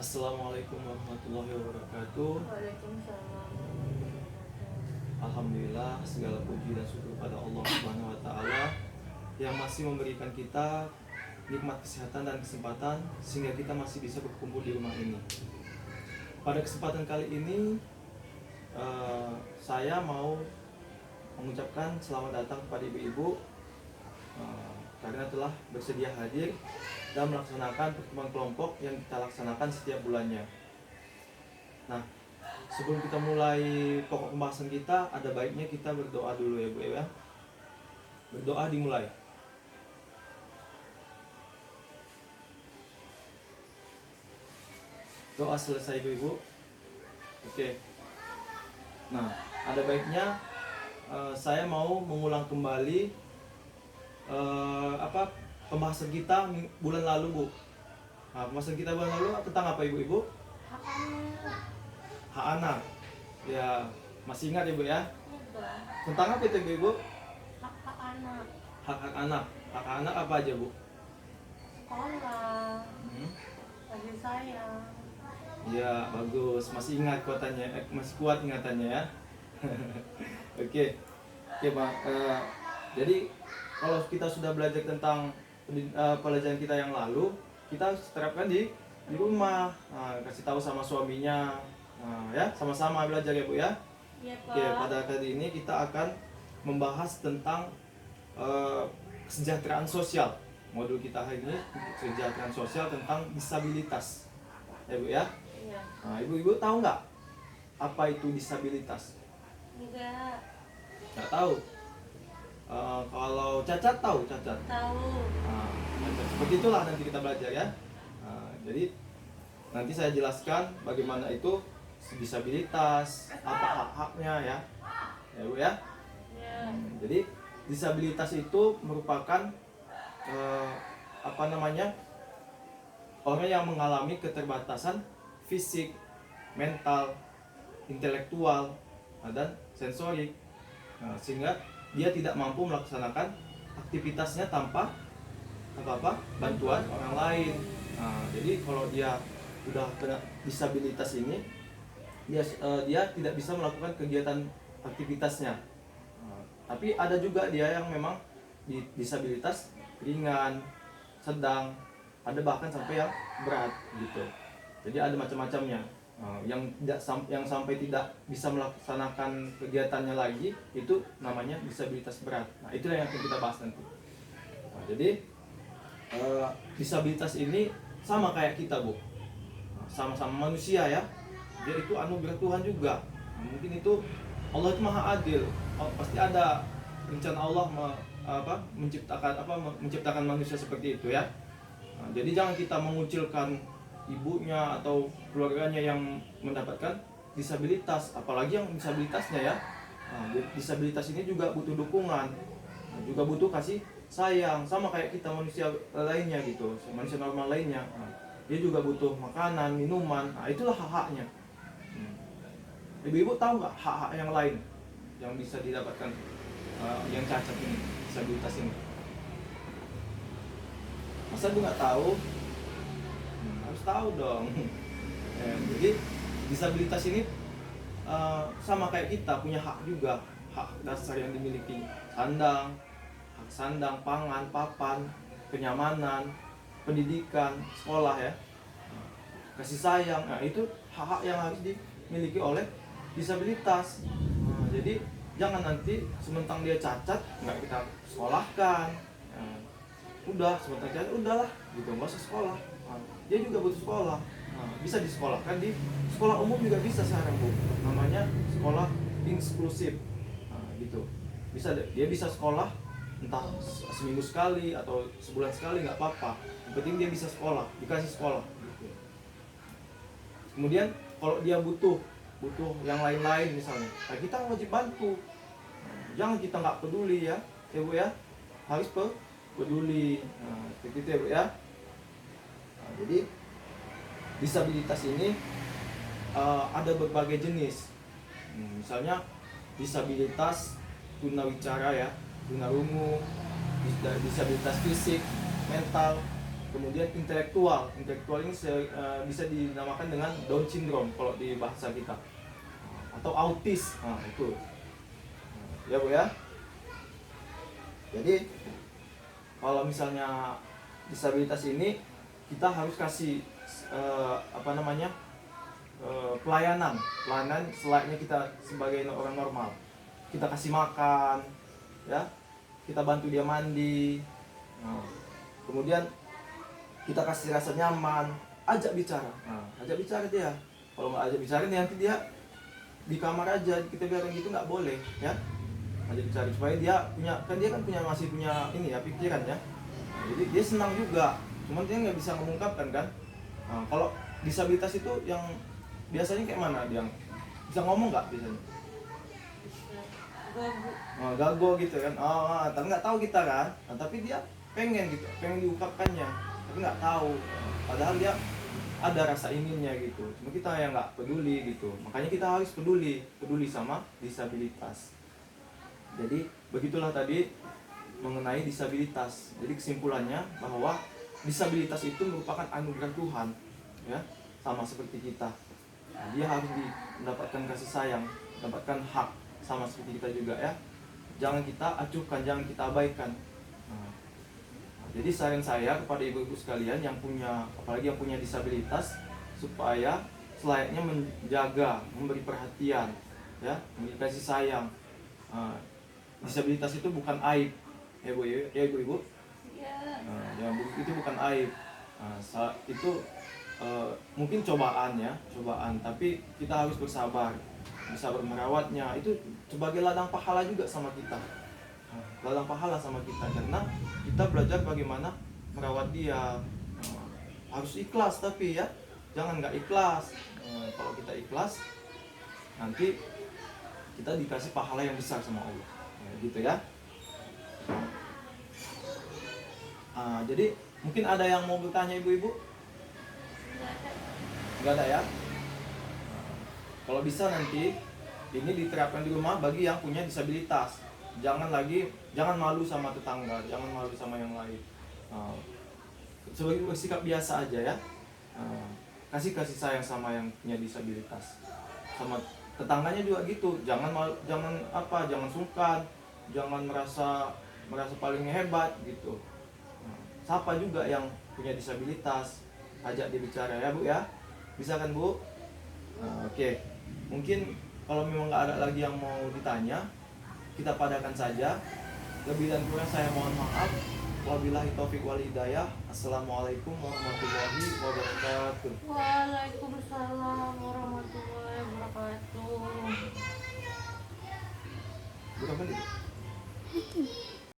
Assalamualaikum warahmatullahi wabarakatuh. Waalaikumsalam warahmatullahi wabarakatuh. Alhamdulillah, segala puji dan syukur pada Allah Subhanahu wa taala yang masih memberikan kita nikmat kesehatan dan kesempatan sehingga kita masih bisa berkumpul di rumah ini. Pada kesempatan kali ini saya mau mengucapkan selamat datang kepada ibu-ibu karena telah bersedia hadir dan melaksanakan pertemuan kelompok yang kita laksanakan setiap bulannya. Nah, sebelum kita mulai pokok pembahasan kita, ada baiknya kita berdoa dulu ya Bu ya. Berdoa dimulai. Doa selesai Ibu-ibu. Oke. Nah, ada baiknya saya mau mengulang kembali pembahasan kita bulan lalu Bu. Nah, pembahasan kita bulan lalu tentang apa Ibu-ibu? Hak anak. Ya, masih ingat Ibu ya? Tentang apa itu Ibu? Hak anak. Hak anak. Hak anak apa aja Bu? Sekolah. Kasih sayang. Ya, bagus. Masih ingat kuatannya, masih kuat ingatannya ya. Oke. Oke, Bang. Jadi kalau kita sudah belajar tentang pelajaran kita yang lalu, kita terapkan di rumah. Nah, kasih tahu sama suaminya. Nah, ya, sama-sama belajar ya Bu ya. Iya, Pak. Oke, pada kali ini kita akan membahas tentang kesejahteraan sosial. Modul kita hari ini kesejahteraan sosial tentang disabilitas. Ya Bu ya. Iya. Nah, ibu-ibu tahu nggak apa itu disabilitas? Enggak. Nggak tahu. Kalau Cacat tahu Cacat. Tahu. Nah, seperti itulah nanti kita belajar ya. Jadi nanti saya jelaskan bagaimana itu disabilitas, apa hak-haknya ya, ya Bu ya. Iya. Jadi disabilitas itu merupakan orang yang mengalami keterbatasan fisik, mental, intelektual, dan sensorik, sehingga dia tidak mampu melaksanakan aktivitasnya tanpa bantuan orang lain. Jadi kalau dia udah kena disabilitas ini, dia tidak bisa melakukan kegiatan aktivitasnya. Tapi ada juga dia yang memang disabilitas ringan, sedang, ada bahkan sampai yang berat gitu. Jadi ada macam-macamnya. Yang sampai tidak bisa melaksanakan kegiatannya lagi itu namanya disabilitas berat. Nah, itulah yang akan kita bahas nanti. Nah, jadi disabilitas ini sama kayak kita Bu, sama-sama manusia ya. Dia itu anugerah Tuhan juga. Nah, mungkin itu Allah itu maha adil. Pasti ada rencana Allah menciptakan manusia seperti itu ya. Nah, jadi jangan kita mengucilkan ibunya atau keluarganya yang mendapatkan disabilitas, apalagi yang disabilitasnya ya. Nah, disabilitas ini juga butuh dukungan, juga butuh kasih sayang, sama kayak kita manusia lainnya gitu, manusia normal lainnya. Nah, dia juga butuh makanan, minuman. Nah, itulah hak-haknya. Ibu-ibu tahu nggak hak-hak yang lain yang bisa didapatkan yang cacat ini, disabilitas ini? Masa ibu nggak tahu? Harus tahu dong. Jadi disabilitas ini sama kayak kita punya hak juga, hak dasar yang dimiliki, hak sandang, pangan, papan, kenyamanan, pendidikan, sekolah ya, kasih sayang. Nah, itu hak-hak yang harus dimiliki oleh disabilitas. Jadi jangan nanti sementang dia cacat nggak kita sekolahkan. Udah sementang cacat udahlah gitu, nggak usah sekolah. Dia juga butuh sekolah. Bisa disekolahkan di sekolah umum juga bisa sekarang Bu. Namanya sekolah inklusif. Gitu. Dia bisa sekolah entah seminggu sekali atau sebulan sekali nggak apa-apa. Yang penting dia bisa sekolah, dikasih sekolah. Gitu. Kemudian kalau dia butuh yang lain-lain misalnya, nah kita wajib bantu. Jangan kita nggak peduli ya Bu ya. Harus peduli. Seperti itu ya Bu ya. Jadi disabilitas ini ada berbagai jenis. Misalnya disabilitas tunawicara ya, tunarungu, disabilitas fisik, mental, Kemudian intelektual ini bisa dinamakan dengan Down syndrome kalau di bahasa kita, atau autis. Nah, itu ya Bu ya. Jadi kalau misalnya disabilitas ini kita harus kasih pelayanan selayaknya kita sebagai orang normal. Kita kasih makan, ya, kita bantu dia mandi. Nah, kemudian kita kasih rasa nyaman, ajak bicara. Nah, ajak bicara dia. Kalau nggak ajak bicara nanti dia di kamar aja, kita bilang gitu nggak boleh, ya. Ajak bicara supaya dia masih punya ini ya, pikiran ya. Nah, jadi dia senang juga, cuman dia nggak bisa mengungkapkan kan. Nah, kalau disabilitas itu yang biasanya kayak mana, dia bisa ngomong nggak biasanya? Gagu. Gago gitu kan. Tapi nggak tahu kita kan. Nah, tapi dia pengen gitu, pengen diungkapkannya, tapi nggak tahu. Padahal dia ada rasa inginnya gitu. Cuma kita yang nggak peduli gitu. Makanya kita harus peduli sama disabilitas. Jadi begitulah tadi mengenai disabilitas. Jadi kesimpulannya bahwa disabilitas itu merupakan anugerah Tuhan, ya, sama seperti kita. Nah, dia harus mendapatkan kasih sayang, mendapatkan hak sama seperti kita juga ya. Jangan kita acuhkan, jangan kita abaikan. Nah, jadi saran saya kepada ibu-ibu sekalian yang punya, apalagi yang punya disabilitas, supaya selayaknya menjaga, memberi perhatian, ya, memberi kasih sayang. Nah, disabilitas itu bukan aib, ya Bu, ya ibu-ibu. Iya. Itu bukan aib. Itu mungkin cobaan, tapi kita harus bersabar merawatnya. Itu sebagai ladang pahala juga sama kita. Ladang pahala sama kita karena kita belajar bagaimana merawat dia. Harus ikhlas tapi ya, jangan nggak ikhlas. Kalau kita ikhlas, nanti kita dikasih pahala yang besar sama Allah. Gitu ya. Jadi mungkin ada yang mau bertanya ibu-ibu? Nggak ada ya? Kalau bisa nanti ini diterapkan di rumah bagi yang punya disabilitas. Jangan malu sama tetangga, jangan malu sama yang lain. Sebagai bersikap biasa aja ya. Kasih sayang sama yang punya disabilitas. Sama tetangganya juga gitu. Jangan sungkan, jangan merasa paling hebat gitu. Sapa juga yang punya disabilitas, ajak dia bicara ya Bu ya. Bisa kan Bu? Oke. Mungkin kalau memang nggak ada lagi yang mau ditanya, kita padakan saja. Lebih dan kurang saya mohon maaf. Wabillahi taufiq wal hidayah. Assalamualaikum warahmatullahi wabarakatuh. Waalaikumsalam warahmatullahi wabarakatuh. Berapa menit?